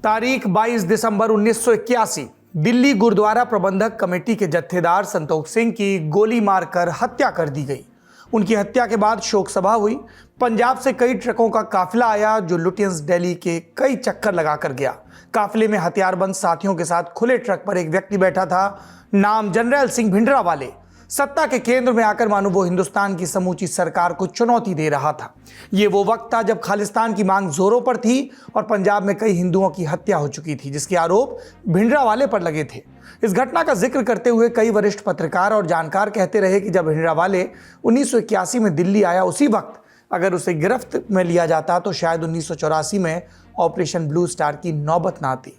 तारीख 22 दिसंबर 1981 दिल्ली गुरुद्वारा प्रबंधक कमेटी के जत्थेदार संतोख सिंह की गोली मारकर हत्या कर दी गई। उनकी हत्या के बाद शोक सभा हुई। पंजाब से कई ट्रकों का काफिला आया जो लुटियंस दिल्ली के कई चक्कर लगाकर गया। काफिले में हथियारबंद साथियों के साथ खुले ट्रक पर एक व्यक्ति बैठा था, नाम जनरल सिंह भिंडरावाले। सत्ता के केंद्र में आकर मानो वो हिंदुस्तान की समूची सरकार को चुनौती दे रहा था। ये वो वक्त था जब खालिस्तान की मांग जोरों पर थी और पंजाब में कई हिंदुओं की हत्या हो चुकी थी, जिसके आरोप भिंडरावाले पर लगे थे। इस घटना का जिक्र करते हुए कई वरिष्ठ पत्रकार और जानकार कहते रहे कि जब भिंडरावाले 1981 में दिल्ली आया, उसी वक्त अगर उसे गिरफ्त में लिया जाता तो शायद 1984 में ऑपरेशन ब्लू स्टार की नौबत ना आती।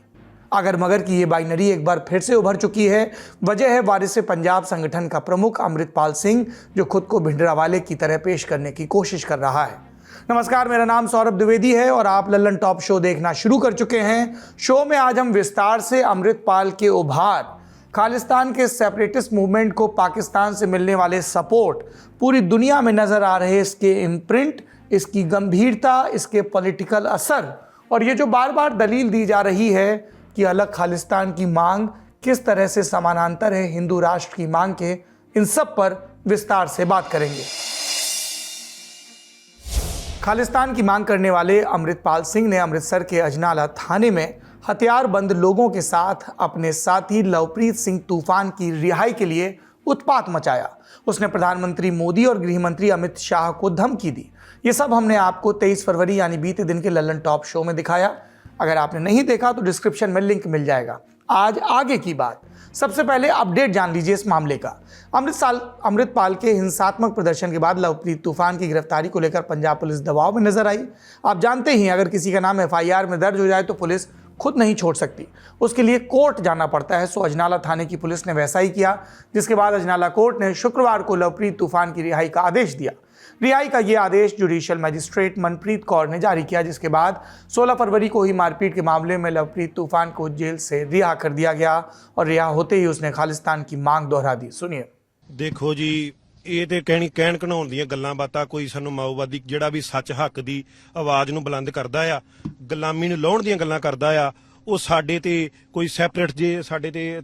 अगर मगर की ये बाइनरी एक बार फिर से उभर चुकी है। वजह है वारिस पंजाब संगठन का प्रमुख अमृतपाल सिंह, जो खुद को भिंडरावाले की तरह पेश करने की कोशिश कर रहा है। नमस्कार, मेरा नाम सौरभ द्विवेदी है और आप लल्लन टॉप शो देखना शुरू कर चुके हैं। शो में आज हम विस्तार से अमृतपाल के उभार, खालिस्तान के सेपरेटिस्ट मूवमेंट को पाकिस्तान से मिलने वाले सपोर्ट, पूरी दुनिया में नजर आ रहे इसके इम्प्रिंट, इसकी गंभीरता, इसके पॉलिटिकल असर और ये जो बार बार दलील दी जा रही है कि अलग खालिस्तान की मांग किस तरह से समानांतर है हिंदू राष्ट्र की मांग के, इन सब पर विस्तार से बात करेंगे। खालिस्तान की मांग करने वाले अमृतपाल सिंह ने अमृतसर के अजनाला थाने में हथियारबंद लोगों के साथ अपने साथी लवप्रीत सिंह तूफान की रिहाई के लिए उत्पात मचाया। उसने प्रधानमंत्री मोदी और गृह मंत्री अमित शाह को धमकी दी। ये सब हमने आपको 23 फरवरी यानी बीते दिन के लल्लन टॉप शो में दिखाया। अगर आपने नहीं देखा तो डिस्क्रिप्शन में लिंक मिल जाएगा। आज आगे की बात। सबसे पहले अपडेट जान लीजिए इस मामले का। अमृतपाल के हिंसात्मक प्रदर्शन के बाद लवप्रीत तूफान की गिरफ्तारी को लेकर पंजाब पुलिस दबाव में नजर आई। आप जानते ही अगर किसी का नाम FIR में दर्ज हो जाए तो पुलिस खुद नहीं छोड़ सकती, उसके लिए कोर्ट जाना पड़ता है। सो अजनाला थाने की पुलिस ने वैसा ही किया, जिसके बाद अजनाला कोर्ट ने शुक्रवार को लवप्रीत तूफान की रिहाई का आदेश दिया। रिहाई का ये आदेश जुडिशियल मजिस्ट्रेट मनप्रीत कौर ने जारी किया, जिसके बाद 16 फरवरी को ही मारपीट के मामले में लवप्रीत तूफान को जेल से रिहा कर दिया गया और रिहा होते ही उसने खालिस्तान की मांग दोहरा दी। सुनिए। देखो जी, ਇਹ ਤੇ ਕਹਿਣ ਘਣਾਉਣ ਦੀਆਂ ਗੱਲਾਂ ਬਾਤਾਂ, ਕੋਈ ਸਾਨੂੰ ਮਾਓਵਾਦੀ ਜਿਹੜਾ ਵੀ ਸੱਚ ਹੱਕ ਦੀ ਆਵਾਜ਼ ਨੂੰ ਬੁਲੰਦ ਕਰਦਾ ਆ, ਗੁਲਾਮੀ ਨੂੰ ਲਾਉਣ ਦੀਆਂ ਗੱਲਾਂ ਕਰਦਾ ਆ, ਉਹ ਸਾਡੇ ਤੇ ਕੋਈ ਸੈਪਰੇਟ ਜੇ ਸਾਡੇ ਤੇ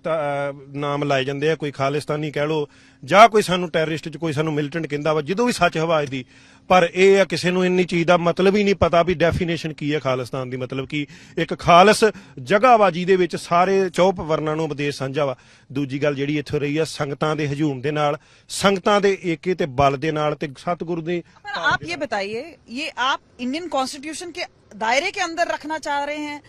ਨਾਮ ਲਾਏ ਜਾਂਦੇ ਆ, ਕੋਈ ਖਾਲਿਸਤਾਨੀ ਕਹਿ ਲੋ ਜਾਂ ਕੋਈ ਸਾਨੂੰ ਟੈਰਰਿਸਟ ਚ ਕੋਈ ਸਾਨੂੰ ਮਿਲੀਟੈਂਟ ਕਹਿੰਦਾ ਵਾ, ਜਦੋਂ ਵੀ ਸੱਚ ਹਵਾਜ ਦੀ। ਪਰ ਇਹ ਆ ਕਿਸੇ ਨੂੰ ਇੰਨੀ ਚੀਜ਼ ਦਾ ਮਤਲਬ ਹੀ ਨਹੀਂ ਪਤਾ ਵੀ ਡੈਫੀਨੇਸ਼ਨ ਕੀ ਹੈ ਖਾਲਿਸਤਾਨ ਦੀ। ਮਤਲਬ ਕਿ ਇੱਕ ਖਾਲਸ ਜਗ੍ਹਾ ਵਾ ਜਿਹਦੇ ਵਿੱਚ ਸਾਰੇ ਚੌਪ ਵਰਨਾਂ ਨੂੰ ਉਪਦੇਸ਼ ਸਾਂਝਾ ਵਾ। ਦੂਜੀ ਗੱਲ ਜਿਹੜੀ ਇੱਥੋਂ ਰਹੀ ਆ ਸੰਗਤਾਂ ਦੇ ਹਜੂਮ ਦੇ ਨਾਲ, ਸੰਗਤਾਂ ਦੇ ਏਕੇ ਤੇ ਬਲ ਦੇ ਨਾਲ ਤੇ ਸਤਿਗੁਰੂ ਦੇ। आप ये बताइए, ये आप इंडियन कॉन्स्टिट्यूशन के दायरे के अंदर रखना चाह रहे हैं,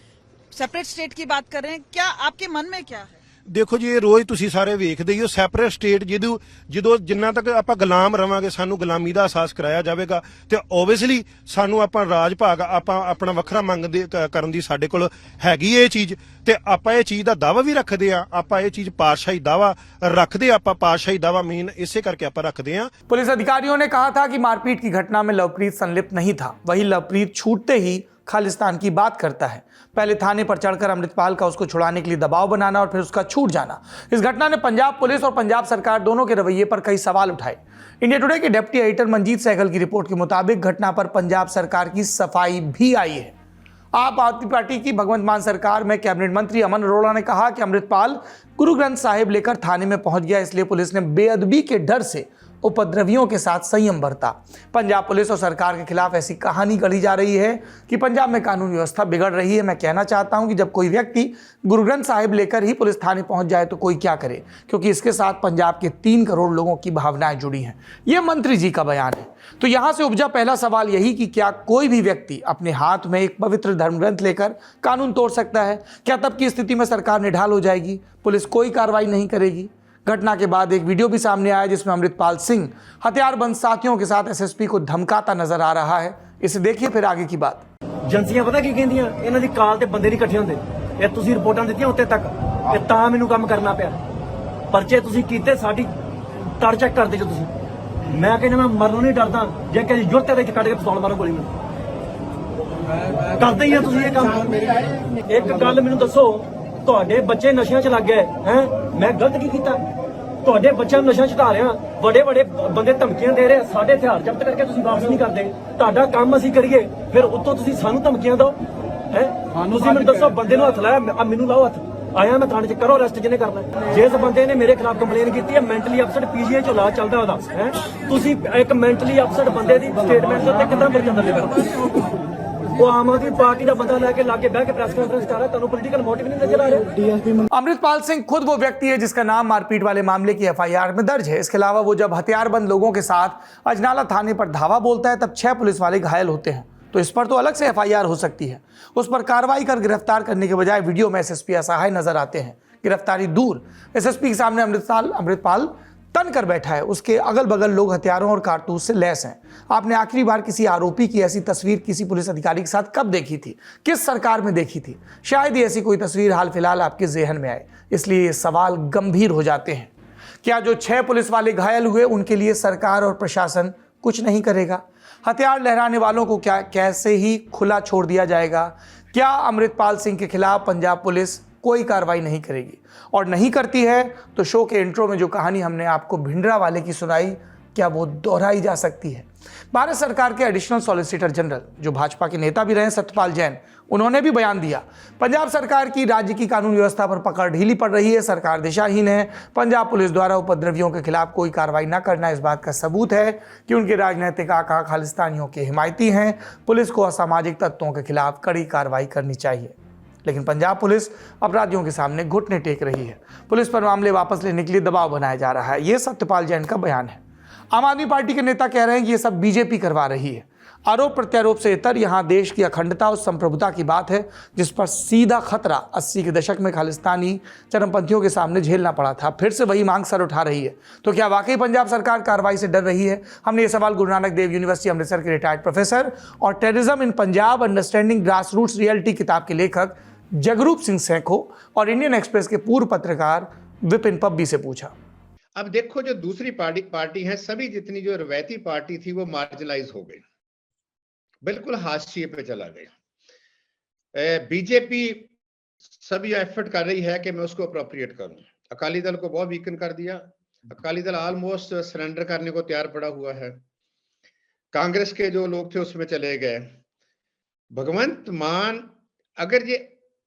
सेपरेट स्टेट की बात कर रहे हैं, क्या आपके मन में क्या है? ਦੇਖੋ ਜੀ, ਇਹ ਰੋਜ਼ ਤੁਸੀਂ ਸਾਰੇ ਵੇਖਦੇ ਹੀ ਹੋ, ਸੈਪਰੇਟ ਸਟੇਟ ਜਦੋਂ ਜਿੰਨਾ ਤੱਕ ਆਪਾਂ ਗੁਲਾਮ ਰਵਾਂਗੇ, ਸਾਨੂੰ ਗੁਲਾਮੀ ਦਾ ਅਹਿਸਾਸ ਕਰਾਇਆ ਜਾਵੇਗਾ ਤੇ ਓਬਵੀਅਸਲੀ ਸਾਨੂੰ ਆਪਾਂ ਰਾਜ ਭਾਗ ਆਪਾਂ ਆਪਣਾ ਵੱਖਰਾ ਮੰਗਦੇ ਕਰਨ ਦੀ ਸਾਡੇ ਕੋਲ ਹੈਗੀ ਇਹ ਚੀਜ਼ ਤੇ ਆਪਾਂ ਇਹ ਚੀਜ਼ ਦਾ ਦਾਅਵਾ ਵੀ ਰੱਖਦੇ ਆ। ਆਪਾਂ ਇਹ ਚੀਜ਼ ਪਾਤਸ਼ਾਹੀ ਦਾਅਵਾ ਰੱਖਦੇ, ਆਪਾਂ ਪਾਤਸ਼ਾਹੀ ਦਾਅਵਾ ਮੇਨ ਇਸੇ ਕਰਕੇ ਆਪਾਂ ਰੱਖਦੇ ਆ। पुलिस अधिकारियों ने कहा था कि मारपीट की घटना में लवप्रीत संलिप्त नहीं था। वही लवप्रीत छूटते ही खालिस्तान की बात करता है। पहले थाने पर चढ़कर अमृतपाल का उसको छुड़ाने के लिए दबाव बनाना और फिर उसका छूट जाना। इस घटना ने पंजाब पुलिस और पंजाब सरकार दोनों के रवैये पर कई सवाल उठाए। इंडिया टुडे के डिप्टी एडिटर मनजीत सहगल की रिपोर्ट के मुताबिक घटना पर पंजाब सरकार की सफाई भी आई है। आप आदमी पार्टी की भगवंत मान सरकार में कैबिनेट मंत्री अमन अरोड़ा ने कहा कि अमृतपाल गुरु ग्रंथ साहिब लेकर थाने में पहुंच गया, इसलिए पुलिस ने बेअदबी के डर से उपद्रवियों के साथ संयम बरता। पंजाब पुलिस और सरकार के खिलाफ ऐसी कहानी गढ़ी जा रही है कि पंजाब में कानून व्यवस्था बिगड़ रही है। मैं कहना चाहता हूं कि जब कोई व्यक्ति गुरु ग्रंथ साहिब लेकर ही पुलिस थाने पहुंच जाए तो कोई क्या करे, क्योंकि इसके साथ पंजाब के 3 करोड़ लोगों की भावनाएं जुड़ी हैं। यह मंत्री जी का बयान है। तो यहां से उपजा पहला सवाल यही कि क्या कोई भी व्यक्ति अपने हाथ में एक पवित्र धर्म ग्रंथ लेकर कानून तोड़ सकता है? क्या तब की स्थिति में सरकार निढाल हो जाएगी, पुलिस कोई कार्रवाई नहीं करेगी? घटना के बाद एक वीडियो भी सामने आया जिसमें अमृतपाल सिंह हथियारबंद साथियों के साथ SSP को धमकाता नजर आ रहा है। इसे देखिए फिर आगे की बात। ਏਜੰਸੀਆਂ ਪਤਾ ਕੀ ਕਹਿੰਦੀਆਂ, ਇਹਨਾਂ ਦੀ ਕਾਲ ਤੇ ਬੰਦੇ ਨਹੀਂ ਇਕੱਠੇ ਹੁੰਦੇ। ਇਹ ਤੁਸੀਂ ਰਿਪੋਰਟਾਂ ਦਿੱਤੀਆਂ ਉੱਤੇ ਤੱਕ ਤੇ ਤਾਂ ਮੈਨੂੰ ਕੰਮ ਕਰਨਾ ਪਿਆ। ਪਰਚੇ ਤੁਸੀਂ ਕੀਤੇ, ਸਾਡੀ ਤੜ ਚੈੱਕ ਕਰਦੇ ਜੋ ਤੁਸੀਂ। ਮੈਂ ਕਹਿੰਦਾ ਮੈਂ ਮਰਨੋਂ ਨਹੀਂ ਡਰਦਾ, ਜੇ ਕਿਸੇ ਜੁਰਤ ਵਿੱਚ ਕੱਢ ਕੇ ਪਿਸਤੌਲ ਮਾਰੋ ਗੋਲੀ ਮੈਨੂੰ। ਕਰਦੇ ਹੀ ਆ ਤੁਸੀਂ ਇਹ ਕੰਮ। ਇੱਕ ਗੱਲ ਮੈਨੂੰ ਦੱਸੋ, ਤੁਹਾਡੇ ਬੱਚੇ ਨਸ਼ਿਆਂ 'ਚ ਲੱਗ ਗਏ ਹੈ, ਮੈਂ ਗਲਤ ਕੀ ਕੀਤਾ? ਤੁਹਾਡੇ ਬੱਚਿਆਂ ਨੂੰ ਨਸ਼ਾ ਛਡਾ ਰਿਹਾ, ਵੱਡੇ ਬੰਦੇ ਧਮਕੀਆਂ ਦੇ ਰਹੇ, ਸਾਡੇ ਹਥਿਆਰ ਜ਼ਬਤ ਕਰਕੇ ਤੁਸੀਂ ਵਾਪਸ ਨਹੀਂ ਕਰਦੇ। ਤੁਹਾਡਾ ਕੰਮ ਅਸੀਂ ਕਰੀਏ, ਫਿਰ ਉੱਤੋਂ ਤੁਸੀਂ ਸਾਨੂੰ ਧਮਕੀਆਂ ਦਿਓ। ਹੈ ਤੁਸੀਂ ਮੈਨੂੰ ਦੱਸੋ ਬੰਦੇ ਨੂੰ ਹੱਥ ਲਾਇਆ ਮੈਨੂੰ ਲਾਓ ਹੱਥ ਆਇਆ ਮੈਂ ਥਾਣੇ 'ਚ ਕਰੋ ਅਰੈਸਟ ਜਿਹਨੇ ਕਰਨਾ ਜਿਸ ਬੰਦੇ ਨੇ ਮੇਰੇ ਖਿਲਾਫ ਕੰਪਲੇਨ ਕੀਤੀ ਹੈ ਮੈਂਟਲੀ ਅਪਸੈਟ ਪੀਜੀਆਈ 'ਚ ਇਲਾਜ ਚੱਲਦਾ ਉਹਦਾ ਹੈ ਤੁਸੀਂ ਇੱਕ ਮੈਂਟਲੀ ਅਪਸੈਟ ਬੰਦੇ ਦੀ ਸਟੇਟਮੈਂਟ ਦੇ ਉੱਤੇ ਕਿੱਦਾਂ ਪਰਚਾ ਦਰਜ ਕਰਦਾ ਉਹ ਆਮ ਆਦਮੀ ਪਾर्टी ਦਾ ਬੰਦਾ ਲੈ ਕੇ ਲਾਗੇ ਬਹਿ ਕੇ ਪ੍ਰੈਸ ਕਾਨਫਰੰਸ कर रहा है ਤੁਹਾਨੂੰ पॉलिटिकल मोटिव नहीं नजर आ रहा अमृतपाल सिंह खुद वो व्यक्ति है जिसका नाम मारपीट वाले मामले की एफआईआर में दर्ज है। इसके अलावा वो जब हथियारबंद लोगों के साथ अजनाला थाने पर धावा बोलता है तब 6 पुलिस वाले घायल होते हैं, तो इस पर तो अलग से एफआईआर हो सकती है। उस पर कार्रवाई कर गिरफ्तार करने के बजाय वीडियो में एसएसपी असहाय नजर आते हैं। गिरफ्तारी दूर, एसएसपी के सामने अमृतपाल तन कर बैठा है, उसके अगल बगल लोग हथियारों और कारतूस से लैस हैं। आपने आखिरी बार किसी आरोपी की ऐसी तस्वीर किसी पुलिस अधिकारी के साथ कब देखी थी, किस सरकार में देखी थी? शायद ही ऐसी कोई तस्वीर हाल फिलहाल आपके जेहन में आए, इसलिए ये सवाल गंभीर हो जाते हैं। क्या जो 6 पुलिस वाले घायल हुए उनके लिए सरकार और प्रशासन कुछ नहीं करेगा? हथियार लहराने वालों को क्या कैसे ही खुला छोड़ दिया जाएगा? क्या अमृतपाल सिंह के खिलाफ पंजाब पुलिस कोई कार्रवाई नहीं करेगी? और नहीं करती है तो शो के इंट्रो में जो कहानी हमने आपको भिंडरा वाले की सुनाई, क्या वो दोहराई जा सकती है? भारत सरकार के एडिशनल सॉलिसिटर जनरल जो भाजपा के नेता भी रहे सत्यपाल जैन, उन्होंने भी बयान दिया पंजाब सरकार की राज्य की कानून व्यवस्था पर पकड़ ढीली पड़ रही है, सरकार दिशाहीन है। पंजाब पुलिस द्वारा उपद्रवियों के खिलाफ कोई कार्रवाई न करना इस बात का सबूत है कि उनके राजनीतिक आका खालिस्तानियों के हिमायती हैं। पुलिस को असामाजिक तत्वों के खिलाफ कड़ी कार्रवाई करनी चाहिए, लेकिन पंजाब पुलिस अपराधियों के सामने घुटने टेक रही है। पुलिस पर मामले वापस लेने के लिए दबाव बनाया जा रहा है, ये सत्यपाल जैन का बयान है। आम आदमी पार्टी के नेता कह रहे हैं कि ये सब बीजेपी करवा रही है। आरोप प्रत्यारोप से इतर यहाँ देश की अखंडता और संप्रभुता की बात है, जिस पर सीधा खतरा 80 के दशक में खालिस्तानी चरमपंथियों के सामने झेलना पड़ा था। फिर से वही मांग सर उठा रही है, तो क्या वाकई पंजाब सरकार कार्रवाई से डर रही है? हमने ये सवाल गुरु नानक देव यूनिवर्सिटी अमृतसर के रिटायर्ड प्रोफेसर और terrorism in Punjab understanding grass roots reality किताब के लेखक जगरूप सिंह सैखो और इंडियन एक्सप्रेस के पूर्व पत्रकार विपिन पब्बी से पूछा। अब देखो जो दूसरी पार्टी है, सभी जितनी जो रवायती पार्टी थी वो मार्जिनलाइज हो गई, बिल्कुल हाशिए पे चला गया। बीजेपी सभी एफर्ट कर रही है कि मैं उसको अप्रोप्रिएट करूं। अकाली दल को बहुत वीकन कर दिया, अकाली दल ऑलमोस्ट सरेंडर करने को तैयार पड़ा हुआ है। कांग्रेस के जो लोग थे उसमें चले गए। भगवंत मान अगर ये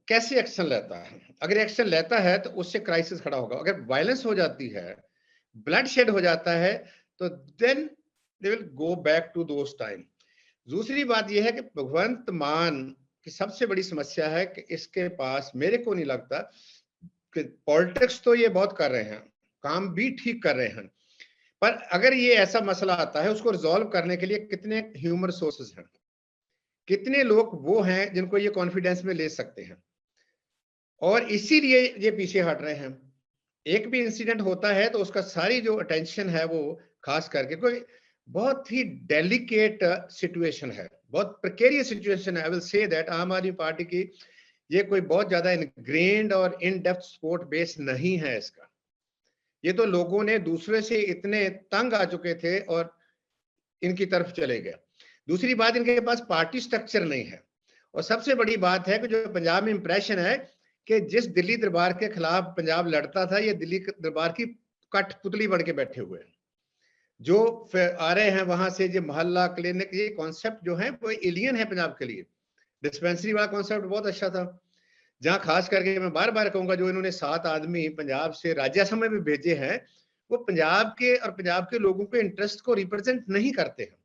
कैसे एक्शन लेता है, अगर एक्शन लेता है तो उससे क्राइसिस खड़ा होगा। अगर वायलेंस हो जाती है, ब्लड शेड हो जाता है, तो then they will go back to those time. दूसरी बात यह है कि भगवंत मान की सबसे बड़ी समस्या है कि इसके पास, मेरे को नहीं लगता कि पॉलिटिक्स तो ये बहुत कर रहे हैं, काम भी ठीक कर रहे हैं, पर अगर ये ऐसा मसला आता है उसको रिजॉल्व करने के लिए कितने ह्यूमन रिसोर्सेज हैं, कितने लोग वो हैं जिनको ये कॉन्फिडेंस में ले सकते हैं, और इसीलिए ये पीछे हट रहे हैं। एक भी इंसिडेंट होता है तो उसका सारी जो अटेंशन है वो खास करके, कोई बहुत ही डेलिकेट सिचुएशन है, बहुत प्रिकेरियस सिचुएशन है। आई विल से दैट आम आदमी पार्टी की ये कोई बहुत ज्यादा इनग्रेन्ड और इन डेप्थ सपोर्ट बेस नहीं है इसका। ये तो लोगों ने दूसरे से इतने तंग आ चुके थे और इनकी तरफ चले गए। दूसरी बात, इनके पास पार्टी स्ट्रक्चर नहीं है, और सबसे बड़ी बात है कि जो पंजाब में इंप्रेशन है कि जिस दिल्ली दरबार के खिलाफ पंजाब लड़ता था, ये दिल्ली दरबार की कठपुतली बन के बैठे हुए हैं। जो आ रहे हैं वहां से, जो मोहल्ला क्लिनिक, ये कॉन्सेप्ट जो है वो एलियन है पंजाब के लिए। डिस्पेंसरी वाला कॉन्सेप्ट बहुत अच्छा था, जहां खास करके मैं बार बार कहूंगा जो इन्होंने 7 आदमी पंजाब से राज्यसभा में भेजे हैं, वो पंजाब के और पंजाब के लोगों के इंटरेस्ट को रिप्रेजेंट नहीं करते हैं।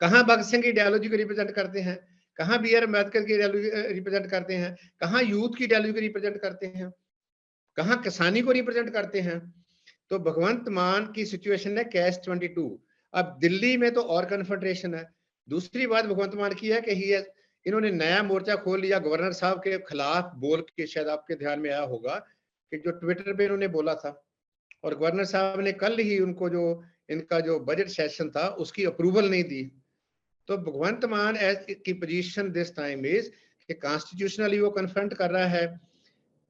कहाँ भगत सिंह की आइडियोलॉजी को रिप्रेजेंट करते हैं, कहाँ बी आर अम्बेडकर की आइडियोलॉजी रिप्रेजेंट करते हैं, कहाँ यूथ की आइडियोलॉजी को रिप्रेजेंट करते हैं, कहाँ किसानी को रिप्रेजेंट करते हैं। तो भगवंत मान की सिचुएशन है कैश 22। अब दिल्ली में तो और कन्फेडरेशन है। दूसरी बात भगवंत मान की है कि इन्होंने नया मोर्चा खोल लिया गवर्नर साहब के खिलाफ बोल के, शायद आपके ध्यान में आया होगा कि जो ट्विटर पे इन्होंने बोला था, और गवर्नर साहब ने कल ही उनको जो इनका जो बजट सेशन था उसकी अप्रूवल नहीं दी। तो भगवंत मान की पोजीशन दिस टाइम इज कि कॉन्स्टिट्यूशनली वो कन्फ्रंट कर रहा है,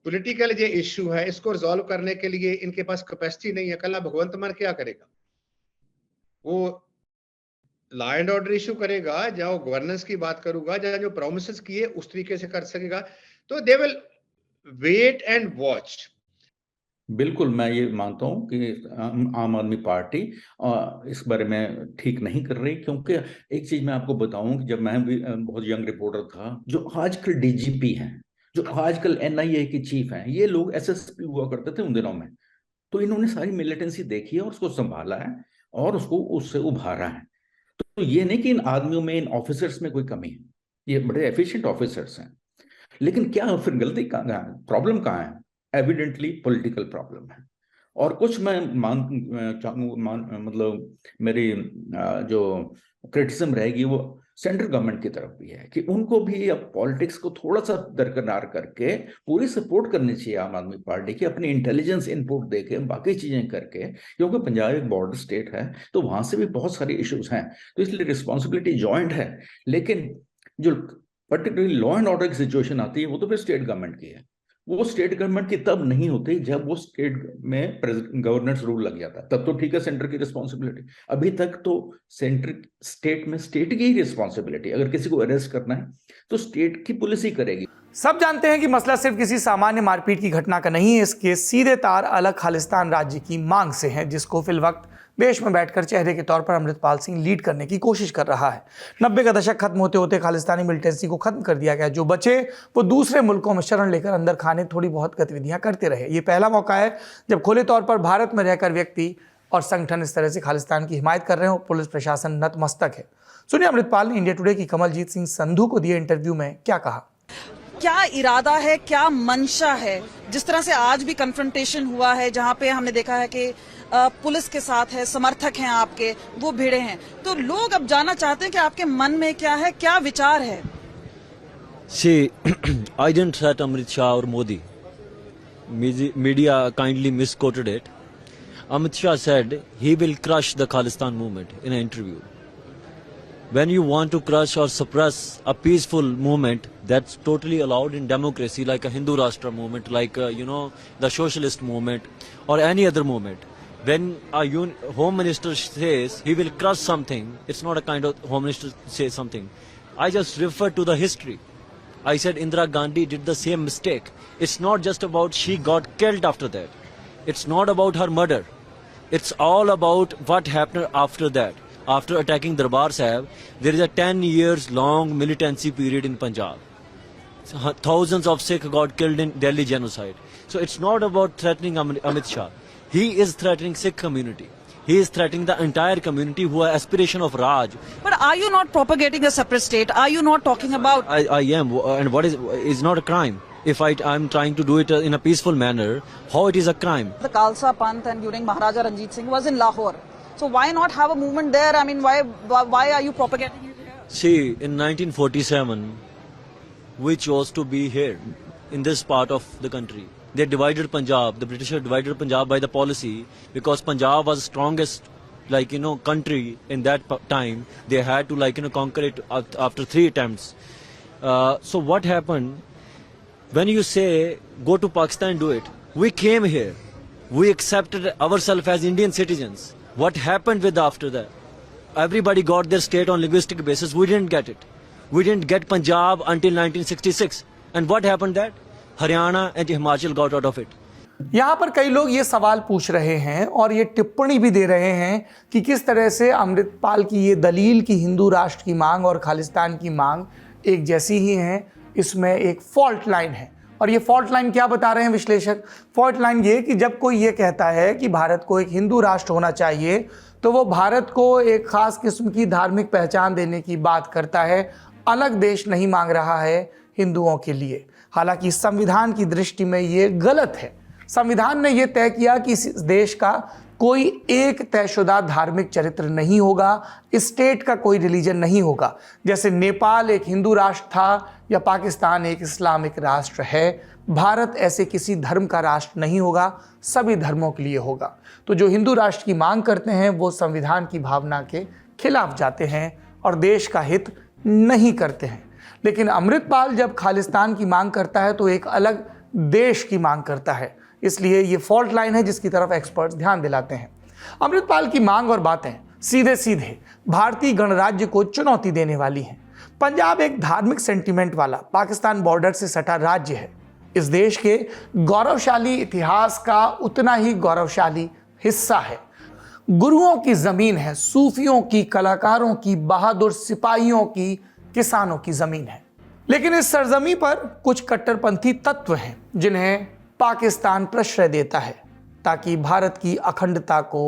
पॉलिटिकल ये इश्यू है, इसको रिजॉल्व करने के लिए इनके पास कैपेसिटी नहीं है। कल भगवंत मान क्या करेगा? वो लॉ एंड ऑर्डर इशू करेगा, जहां वो गवर्नेंस की बात करूंगा, जहां जो प्रोमिसेस किए उस तरीके से कर सकेगा। तो they will wait and watch. बिल्कुल, मैं ये मानता हूँ कि आम आदमी पार्टी इस बारे में ठीक नहीं कर रही, क्योंकि एक चीज मैं आपको बताऊं कि जब मैं भी बहुत यंग रिपोर्टर था, जो आजकल डीजीपी हैं, जो आजकल एनआईए की चीफ हैं, ये लोग एसएसपी हुआ करते थे उन दिनों में। तो इन्होंने सारी मिलिटेंसी देखी है और उसको संभाला है और उसको उससे उभारा है। तो ये नहीं कि इन आदमियों में, इन ऑफिसर्स में कोई कमी है, ये बड़े एफिशिएंट ऑफिसर्स हैं। लेकिन क्या फिर गलती कहाँ है, प्रॉब्लम कहाँ है? एविडेंटली पॉलिटिकल प्रॉब्लम है। और कुछ मैं मतलब मेरी जो क्रिटिसिज्म रहेगी वो सेंट्रल गवर्नमेंट की तरफ भी है कि उनको भी अब पॉलिटिक्स को थोड़ा सा दरकिनार करके पूरी सपोर्ट करनी चाहिए आम आदमी पार्टी की, अपनी इंटेलिजेंस इनपुट देके, बाकी चीजें करके, क्योंकि पंजाब एक बॉर्डर स्टेट है तो वहां से भी बहुत सारे इश्यूज हैं, तो इसलिए रिस्पॉन्सिबिलिटी जॉइंट है। लेकिन जो पर्टिकुलरली लॉ एंड ऑर्डर की सिचुएशन आती है वो तो फिर स्टेट गवर्नमेंट की है। वो स्टेट गवर्नमेंट की तब नहीं होती जब वो स्टेट में गवर्नेंस रूल लग जाता है, तब तो ठीक है सेंटर की रिस्पॉन्सिबिलिटी। अभी तक तो सेंटर स्टेट में स्टेट की ही रिस्पॉन्सिबिलिटी, अगर किसी को अरेस्ट करना है तो स्टेट की पुलिस ही करेगी। सब जानते हैं कि मसला सिर्फ किसी सामान्य मारपीट की घटना का नहीं है, इसके सीधे तार अलग खालिस्तान राज्य की मांग से हैं, जिसको फिलवक्त देश में बैठकर चेहरे के तौर पर अमृतपाल सिंह लीड करने की कोशिश कर रहा है। 90 का दशक खत्म होते होते खालिस्तानी मिलिटेंसी को खत्म कर दिया गया। जो बचे वो दूसरे मुल्कों में शरण लेकर अंदर खाने थोड़ी बहुत गतिविधियां करते रहे। ये पहला मौका है जब खुले तौर पर भारत में रहकर व्यक्ति और संगठन इस तरह से खालिस्तान की हिमायत कर रहे हो। पुलिस प्रशासन नतमस्तक है। सुनिए अमृतपाल ने इंडिया टुडे की कमलजीत सिंह संधू को दिए इंटरव्यू में क्या कहा। क्या इरादा है, क्या मंशा है? जिस तरह से आज भी कन्फ्रंटेशन हुआ है, जहां पे हमने देखा है कि पुलिस के साथ है, समर्थक हैं आपके, वो भिड़े हैं, तो लोग अब जानना चाहते हैं कि आपके मन में क्या है, क्या विचार है? See, I didn't threat Amit Shah or Modi. Media kindly misquoted it. Amit Shah said he will crush the Khalistan movement in an interview. When you want to crush or suppress a peaceful movement, that's totally allowed in democracy, like a Hindu Rashtra movement, like the socialist movement or any other movement. When a home minister says he will crush something, it's not a kind of home minister say something. I just refer to the history. I said Indira Gandhi did the same mistake. It's not just about she got killed after that. It's not about her murder. It's all about what happened after that. After attacking Darbar Sahib, there is a 10 years long militancy period in Punjab. Thousands of Sikh got killed in Delhi genocide. So it's not about threatening Amit Shah. He is threatening Sikh community. He is threatening the entire community who are aspiration of Raj. But are you not propagating a separate state? Are you not talking about? I am, and what is not a crime. If I'm trying to do it in a peaceful manner, how it is a crime? The Khalsa Panth and during Maharaja Ranjit Singh was in Lahore. So why not have a movement there? I mean, why are you propagating it here? See, in 1947, we chose to be here, in this part of the country. They divided Punjab, the British divided Punjab by the policy, because Punjab was strongest, country in that time. They had to, conquer it after 3 attempts. So what happened, when you say, go to Pakistan, do it, we came here. We accepted ourselves as Indian citizens. What happened with after that? Everybody got their state on linguistic basis. We didn't get it. We didn't get Punjab until 1966. And what happened that? Haryana and Himachal got out of it. यहाँ पर कई लोग ये सवाल पूछ रहे हैं और ये टिप्पणी भी दे रहे हैं कि किस तरह से अमृतपाल की ये दलील कि हिंदू राष्ट्र की मांग और खालिस्तान की मांग एक जैसी ही है, इसमें एक फॉल्ट लाइन है। और ये फॉल्ट लाइन क्या बता रहे हैं विश्लेषक? फॉल्ट लाइन ये कि जब कोई ये कहता है कि भारत को एक हिंदू राष्ट्र होना चाहिए तो वो भारत को एक खास किस्म की धार्मिक पहचान देने की बात करता है, अलग देश नहीं मांग रहा है हिंदुओं के लिए। हालांकि संविधान की दृष्टि में ये गलत है। संविधान ने यह तय किया कि इस देश का कोई एक तयशुदा धार्मिक चरित्र नहीं होगा, स्टेट का कोई रिलीजन नहीं होगा। जैसे नेपाल एक हिंदू राष्ट्र था या पाकिस्तान एक इस्लामिक राष्ट्र है, भारत ऐसे किसी धर्म का राष्ट्र नहीं होगा, सभी धर्मों के लिए होगा। तो जो हिंदू राष्ट्र की मांग करते हैं वो संविधान की भावना के खिलाफ जाते हैं और देश का हित नहीं करते हैं। लेकिन अमृतपाल जब खालिस्तान की मांग करता है तो एक अलग देश की मांग करता है। इसलिए ये फॉल्ट लाइन है जिसकी तरफ एक्सपर्ट्स ध्यान दिलाते हैं। अमृतपाल की मांग और बातें सीधे सीधे भारतीय गणराज्य को चुनौती देने वाली हैं। पंजाब एक धार्मिक सेंटीमेंट वाला पाकिस्तान बॉर्डर से सटा राज्य है। इस देश के गौरवशाली इतिहास का उतना ही गौरवशाली हिस्सा है। गुरुओं की जमीन है, सूफियों की, कलाकारों की, बहादुर सिपाहियों की, किसानों की जमीन है। लेकिन इस सरजमी पर कुछ कट्टरपंथी तत्व हैं जिन्हें पाकिस्तान प्रश्रय देता है ताकि भारत की अखंडता को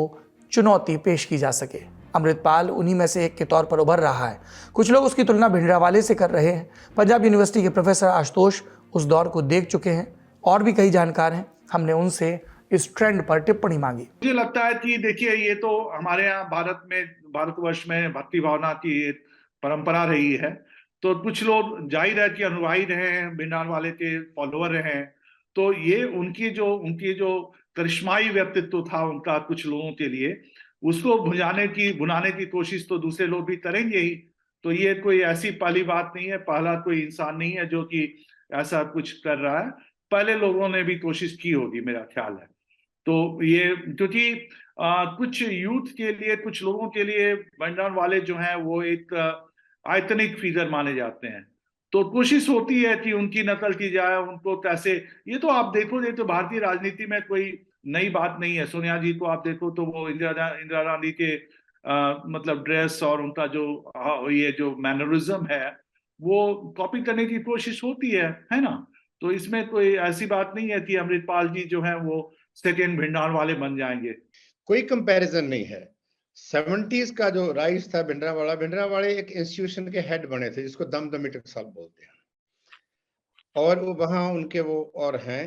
चुनौती पेश की जा सके। अमृतपाल उन्हीं में से एक के तौर पर उभर रहा है। कुछ लोग उसकी तुलना भिंडरावाले से कर रहे हैं। पंजाब यूनिवर्सिटी के प्रोफेसर आशुतोष उस दौर को देख चुके हैं और भी कई जानकार हैं। हमने उनसे इस ट्रेंड पर टिप्पणी मांगी। मुझे लगता है कि देखिए, ये तो हमारे यहाँ भारतवर्ष में भक्ति भावना की परंपरा रही है, तो कुछ लोग जाहिर है कि अनुयायी रहे हैं, भिंडरावाले के फॉलोअर रहे हैं, तो ये उनकी जो करिश्माई व्यक्तित्व था उनका कुछ लोगों के लिए, उसको भुनाने की कोशिश तो दूसरे लोग भी करेंगे ही। तो ये कोई ऐसी पहली बात नहीं है, पहला कोई इंसान नहीं है जो कि ऐसा कुछ कर रहा है। पहले लोगों ने भी कोशिश की होगी, मेरा ख्याल है। तो ये क्योंकि कुछ यूथ के लिए, कुछ लोगों के लिए भिंडरावाले जो हैं वो एक आइकनिक फिगर माने जाते हैं, तो कोशिश होती है कि उनकी नकल की जाए, उनको कैसे। ये तो आप देखो, ये तो भारतीय राजनीति में कोई नई बात नहीं है। सोनिया जी को आप देखो तो वो इंदिरा गांधी के मतलब ड्रेस और उनका जो मैनरिज्म है वो कॉपी करने की कोशिश होती है ना। तो इसमें कोई ऐसी बात नहीं है कि अमृतपाल जी जो है वो सेकेंड भिंडरावाले बन जाएंगे। कोई कंपैरिजन नहीं है। 70s का जो राइज था भिंडरावाले एक इंस्टीट्यूशन के हेड बने थे जिसको दमदमी टकसाल बोलते हैं, और वो वहां उनके वो और हैं,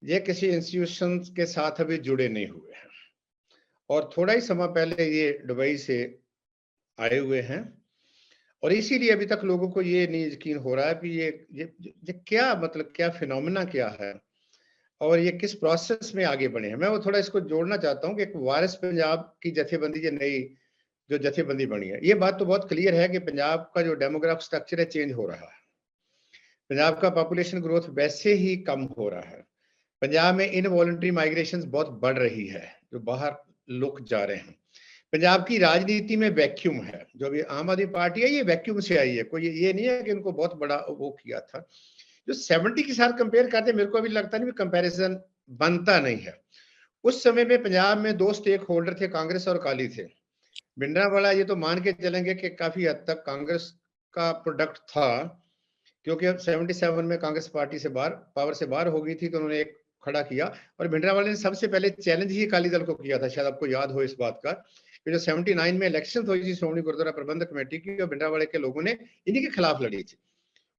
ये किसी इंस्टीट्यूशन के साथ अभी जुड़े नहीं हुए हैं, और थोड़ा ही समय पहले ये दुबई से आए हुए हैं, और इसीलिए अभी तक लोगों को ये नहीं यकीन हो रहा है कि ये क्या मतलब क्या फिनोमेना क्या है और ये किस प्रोसेस में आगे बढ़े हैं। मैं वो थोड़ा इसको जोड़ना चाहता हूँ कि एक वारिस पंजाब की जथेबंदी, ये नई जो जथेबंदी बनी है, ये बात तो बहुत क्लियर है कि पंजाब का जो डेमोग्राफिक स्ट्रक्चर है चेंज हो रहा है। पंजाब का पॉपुलेशन ग्रोथ वैसे ही कम हो रहा है। पंजाब में इनवॉलंटरी माइग्रेशन बहुत बढ़ रही है, जो बाहर लोग जा रहे हैं। पंजाब की राजनीति में वैक्यूम है। जो अभी आम आदमी पार्टी है ये वैक्यूम से आई है, कोई ये नहीं है कि उनको बहुत बड़ा वो किया था। जो 70 के साथ कंपेयर करते, मेरे को अभी लगता नहीं, कंपैरिजन बनता नहीं है। उस समय में पंजाब में 2 स्टेक होल्डर थे, कांग्रेस और अकाली थे। भिंडरावाला ये तो मान के चलेंगे कि काफी हद तक कांग्रेस का प्रोडक्ट था, क्योंकि 77 में कांग्रेस पार्टी से पावर से बाहर हो गई थी, तो उन्होंने एक खड़ा किया। और भिंडरावाले ने सबसे पहले चैलेंज ही अकाली दल को किया था, शायद आपको याद हो इस बात का, कि जो 79 में इलेक्शन हुई थी श्रोमणी गुरुद्वारा प्रबंधक कमेटी की, और भिंडरावाले के लोगों ने इन्हीं के खिलाफ लड़ी थी।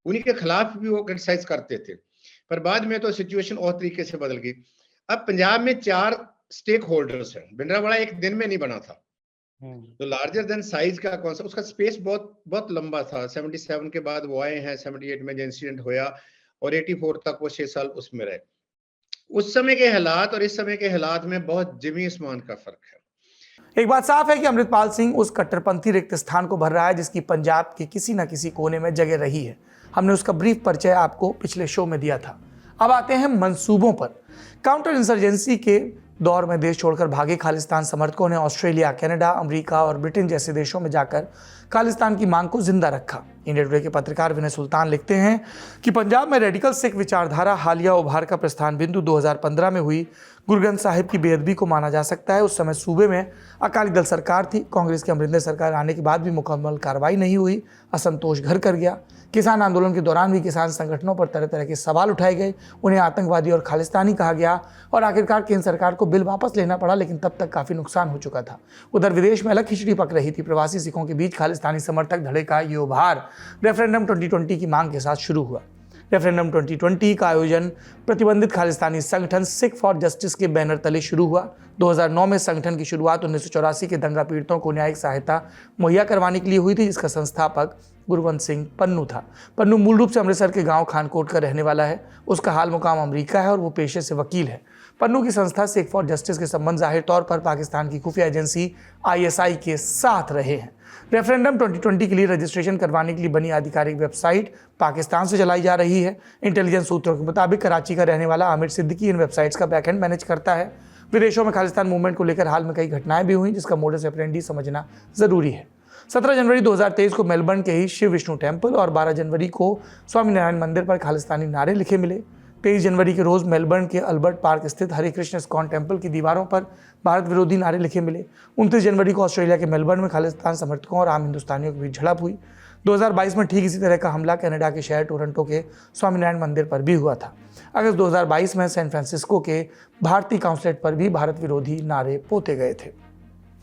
उन्हीं के खिलाफ भी वो क्रिटिसाइज करते थे, पर बाद में तो सिचुएशन और तरीके से बदल गई। अब पंजाब में 4 स्टेक होल्डर्स हैं। भिंडरावाला एक दिन में नहीं बना था, तो लार्जर देन साइज का कॉन्सेप्ट, उसका स्पेस बहुत लंबा था। 77 के बाद वो आए हैं, 78 में जो इंसिडेंट होया, और 84 तक वो 6 साल उसमें रहे। उस समय के हालात और इस समय के हालात में बहुत जमीन आसमान का फर्क है। एक बात साफ है कि अमृतपाल सिंह उस कट्टरपंथी रिक्त स्थान को भर रहा है जिसकी पंजाब के किसी न किसी कोने में जगह रही है। हमने उसका ब्रीफ परिचय आपको पिछले शो में दिया था। अब आते हैं मंसूबों पर। काउंटर इंसर्जेंसी के दौर में देश छोड़कर भागे खालिस्तान समर्थकों ने ऑस्ट्रेलिया, कनाडा, अमेरिका और ब्रिटेन जैसे देशों में जाकर खालिस्तान की मांग को जिंदा रखा। इंडिया टुडे के पत्रकार विनय सुल्तान लिखते हैं कि पंजाब में रेडिकल सिख विचारधारा हालिया उभार का प्रस्थान बिंदु 2015 में हुई गुरु ग्रंथ साहिब की बेअदबी को माना जा सकता है। उस समय सूबे में अकाली दल सरकार थी। कांग्रेस की अमरिंदर सरकार आने के बाद भी मुकम्मल कार्रवाई नहीं हुई। असंतोष घर कर गया। किसान आंदोलन के दौरान भी किसान संगठनों पर तरह तरह के सवाल उठाए गए, उन्हें आतंकवादी और खालिस्तानी कहा गया और आखिरकार केंद्र सरकार को बिल वापस लेना पड़ा, लेकिन तब तक काफ़ी नुकसान हो चुका था। उधर विदेश में अलग खिचड़ी पक रही थी। प्रवासी सिखों के बीच खालिस्तानी समर्थक धड़े का ये उभार रेफरेंडम 2020 की मांग के साथ शुरू हुआ। रेफरेंडम 2020 का आयोजन प्रतिबंधित खालिस्तानी संगठन सिख फॉर जस्टिस के बैनर तले शुरू हुआ। 2009 में संगठन की शुरुआत 1984 के दंगा पीड़ितों को न्यायिक सहायता मुहैया करवाने के लिए हुई थी, जिसका संस्थापक गुरवंत सिंह पन्नू था। पन्नू मूल रूप से अमृतसर के गांव खानकोट का रहने वाला है। उसका हाल मुकाम अमेरिका है और वो पेशे से वकील है। पन्नू की संस्था सिख फॉर जस्टिस के संबंध जाहिर तौर पर पाकिस्तान की खुफिया एजेंसी ISI के साथ रहे हैं। रेफरेंडम 2020 के लिए रजिस्ट्रेशन करवाने के लिए बनी आधिकारिक वेबसाइट पाकिस्तान से चलाई जा रही है। इंटेलिजेंस सूत्रों के मुताबिक कराची का रहने वाला आमिर सिद्दीकी इन वेबसाइट्स का बैकएंड मैनेज करता है। विदेशों में खालिस्तान मूवमेंट को लेकर हाल में कई घटनाएं भी हुई, जिसका मोडस ऑपरेंडी समझना जरूरी है। 17 जनवरी 2023 को मेलबर्न के ही शिव विष्णु टेम्पल और 12 जनवरी को स्वामीनारायण मंदिर पर खालिस्तानी नारे लिखे मिले। 23 जनवरी के रोज मेलबर्न के अल्बर्ट पार्क स्थित हरे कृष्ण इस्कॉन टेम्पल की दीवारों पर भारत विरोधी नारे लिखे मिले। 29 जनवरी को ऑस्ट्रेलिया के मेलबर्न में खालिस्तान समर्थकों और आम हिंदुस्तानियों के बीच झड़प हुई। 2022 में ठीक इसी तरह का हमला कनाडा के शहर टोरंटो के स्वामीनारायण मंदिर पर भी हुआ था। अगस्त 2022 में सैन फ्रांसिस्को के भारतीय काउंसलेट पर भी भारत विरोधी नारे पोते गए थे।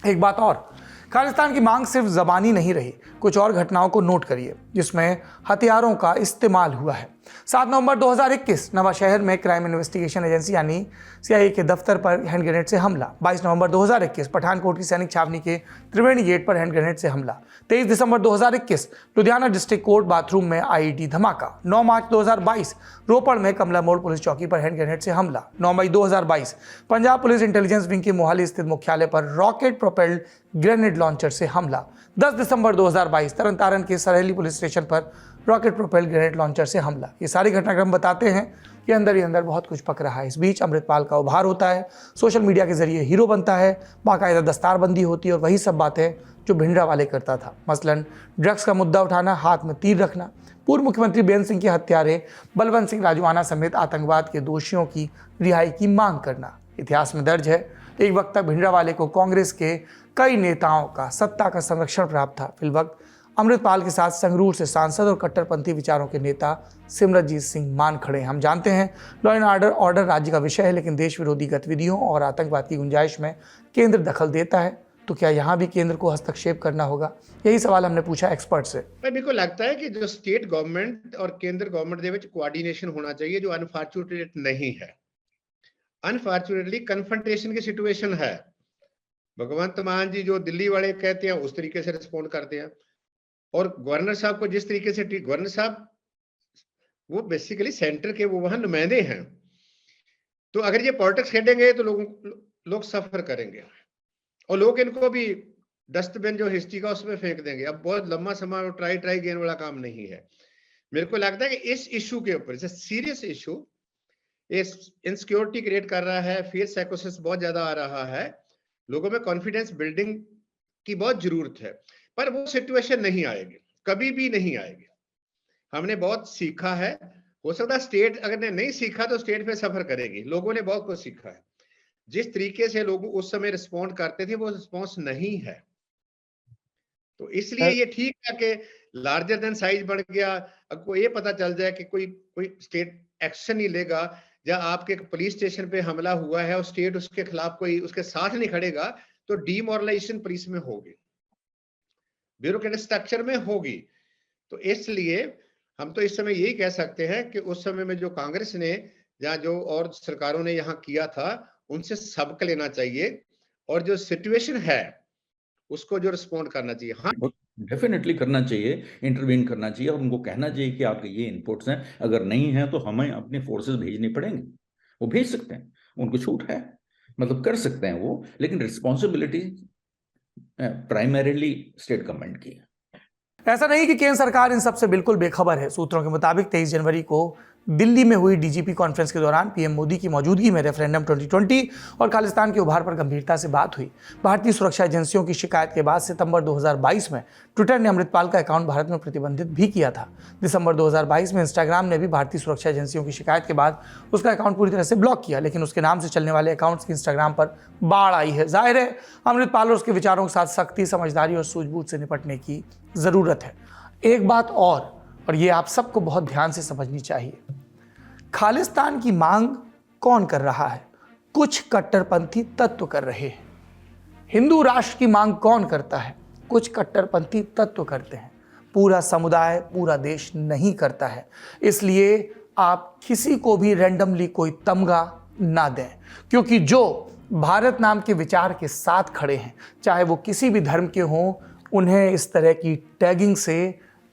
एक बात और, खालिस्तान की मांग सिर्फ जबानी नहीं रही, कुछ और घटनाओं को नोट करिए जिसमें हथियारों का इस्तेमाल हुआ है। 7 नवंबर 2021 नवाशहर में क्राइम इन्वेस्टिगेशन एजेंसी यानी सीआईए के दफ्तर पर हैंड ग्रेनेड से हमला। 22 नवंबर 2021 पठानकोट की सैनिक छावनी के त्रिवेणी गेट पर हैंड ग्रेनेड से हमला। 23 दिसंबर 2021 लुधियाना डिस्ट्रिक्ट कोर्ट बाथरूम में आईईडी धमाका। 9 मार्च 2022 रोपड़ में कमला मोड़ पुलिस चौकी पर हैंड ग्रेनेड से हमला। 9 मई 2022 पंजाब पुलिस इंटेलिजेंस विंग के मोहाली स्थित मुख्यालय पर रॉकेट प्रोपेल्ड ग्रेनेड लॉन्चर से हमला। 10 दिसंबर 2022 तरनतारन के सरेली पुलिस स्टेशन पर रॉकेट प्रोपेल्ड ग्रेनेड लॉन्चर से हमला। ये सारे घटनाक्रम बताते हैं कि अंदर ही अंदर बहुत कुछ पक रहा है। इस बीच अमृतपाल का उभार होता है, सोशल मीडिया के जरिए हीरो बनता है, बाकायदा दस्तारबंदी होती है और वही सब बातें जो भिंडरावाले करता था, मसलन ड्रग्स का मुद्दा उठाना, हाथ में तीर रखना, पूर्व मुख्यमंत्री बेअंत सिंह के हत्यारे बलवंत सिंह राजवाना समेत आतंकवाद के दोषियों की रिहाई की मांग करना। इतिहास में दर्ज है, एक वक्त तक भिंडरावाले को कांग्रेस के कई नेताओं का सत्ता का संरक्षण प्राप्त था। फिलवक्त अमृतपाल के साथ संगरूर से सांसद और कट्टरपंथी विचारों के नेता सिमरनजीत सिंह मान खड़े। हम जानते हैं लॉ एंड ऑर्डर राज्य का विषय है, लेकिन देश विरोधी गतिविधियों और आतंकवाद की गुंजाइश में केंद्र दखल देता है, तो क्या यहाँ भी केंद्र को हस्तक्षेप करना होगा? यही सवाल हमने पूछा एक्सपर्ट से। मेरे को लगता है कि जो स्टेट गवर्नमेंट और केंद्र गवर्नमेंट ਦੇ ਵਿੱਚ कोऑर्डिनेशन होना चाहिए, जो अनफॉर्चुनेट नहीं है। अनफॉर्चुनेटली कन्फ्रंटेशन की सिचुएशन है। भगवंत मान जी जो दिल्ली वाले कहते हैं उस तरीके से रिस्पॉन्ड करते हैं, और गवर्नर साहब को जिस तरीके से गवर्नर साहब वो बेसिकली सेंटर के वो वहां नुमाइंदे हैं, तो अगर ये पॉलिटिक्स खेलेंगे तो लोग सफर करेंगे और लोग इनको भी डस्टबिन जो हिस्ट्री का उसमें फेंक देंगे। अब बहुत लंबा समय ट्राई गेन वाला काम नहीं है। मेरे को लगता है कि इस इशू के ऊपर सीरियस इशू इनसिक्योरिटी क्रिएट कर रहा है, फियर साइकोसिस बहुत ज्यादा आ रहा है, लोगों में कॉन्फिडेंस बिल्डिंग की बहुत जरूरत है, पर वो सिचुएशन नहीं आएगी, कभी भी नहीं आएगी। हमने बहुत सीखा है, हो सकता है स्टेट अगर ने नहीं सीखा तो स्टेट में सफर करेगी। लोगों ने बहुत कुछ सीखा है, जिस तरीके से लोग उस समय रिस्पॉन्ड करते थे वो रिस्पॉन्स नहीं है, तो इसलिए ये ठीक है कि लार्जर देन साइज बढ़ गया। अब को ये पता चल जाए कि कोई स्टेट एक्शन नहीं लेगा, या आपके पुलिस स्टेशन पे हमला हुआ है और स्टेट उसके खिलाफ कोई उसके साथ नहीं खड़ेगा, तो डीमोरलाइजेशन पुलिस में होगी, ब्यूरोक्रेटिक स्ट्रक्चर में होगी। तो इसलिए हम तो इस समय यही कह सकते हैं कि उस समय में जो कांग्रेस ने या जो और सरकारों ने यहाँ किया था उनसे सबक लेना चाहिए, और जो सिचुएशन है उसको जो रिस्पॉन्ड करना चाहिए। हाँ, डेफिनेटली करना चाहिए, इंटरवीन करना चाहिए और उनको कहना चाहिए कि आपके ये इनपुट्स हैं, अगर नहीं है तो हमें अपने फोर्सेस भेजने पड़ेंगे। वो भेज सकते हैं, उनको छूट है, मतलब कर सकते हैं वो, लेकिन रिस्पॉन्सिबिलिटी प्राइमरीली स्टेट गवर्नमेंट की है। ऐसा नहीं कि केंद्र सरकार इन सबसे बिल्कुल बेखबर है। सूत्रों के मुताबिक 23 जनवरी को दिल्ली में हुई डीजीपी कॉन्फ्रेंस के दौरान पीएम मोदी की मौजूदगी में रेफरेंडम 2020 और खालिस्तान के उभार पर गंभीरता से बात हुई। भारतीय सुरक्षा एजेंसियों की शिकायत के बाद सितंबर 2022 में ट्विटर ने अमृतपाल का अकाउंट भारत में प्रतिबंधित भी किया था। दिसंबर 2022 में इंस्टाग्राम ने भी भारतीय सुरक्षा एजेंसियों की शिकायत के बाद उसका अकाउंट पूरी तरह से ब्लॉक किया, लेकिन उसके नाम से चलने वाले अकाउंट्स की इंस्टाग्राम पर बाढ़ आई है। जाहिर है अमृतपाल और उसके विचारों के साथ सख्ती, समझदारी और सूझबूझ से निपटने की जरूरत है। एक बात और ये आप सबको बहुत ध्यान से समझनी चाहिए, खालिस्तान की मांग कौन कर रहा है? कुछ कट्टरपंथी तत्व कर रहे हैं। हिंदू राष्ट्र की मांग कौन करता है? कुछ कट्टरपंथी तत्व करते हैं। पूरा समुदाय, पूरा देश नहीं करता है। इसलिए आप किसी को भी रैंडमली कोई तमगा ना दें, क्योंकि जो भारत नाम के विचार के साथ खड़े हैं, चाहे वो किसी भी धर्म के हों, उन्हें इस तरह की टैगिंग से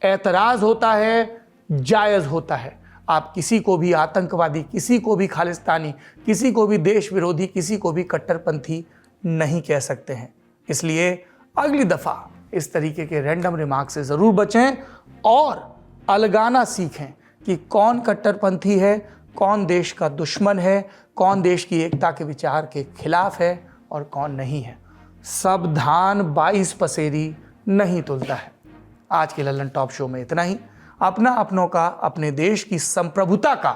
एतराज होता है, जायज़ होता है। आप किसी को भी आतंकवादी, किसी को भी खालिस्तानी, किसी को भी देश विरोधी, किसी को भी कट्टरपंथी नहीं कह सकते हैं। इसलिए अगली दफ़ा इस तरीके के रैंडम रिमार्क से ज़रूर बचें और अलगाना सीखें कि कौन कट्टरपंथी है, कौन देश का दुश्मन है, कौन देश की एकता के विचार के खिलाफ है और कौन नहीं है। सब धान 22 पसेरी नहीं तुलता है। आज के लल्लन टॉप शो में इतना ही। अपना अपनों का, अपने देश की संप्रभुता का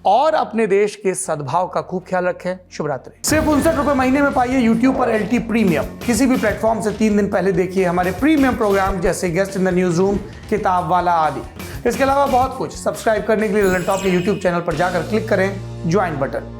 और अपने देश के सद्भाव का खूब ख्याल रखें। शुभ रात्रि। सिर्फ 59 रुपए महीने में पाइए YouTube पर LT प्रीमियम। किसी भी प्लेटफॉर्म से 3 दिन पहले देखिए हमारे प्रीमियम प्रोग्राम जैसे guest in the news room, किताब वाला आदि। इसके अलावा बहुत कुछ। सब्सक्राइब करने के लिए ललन टॉप के YouTube चैनल पर जाकर क्लिक करें ज्वाइन बटन।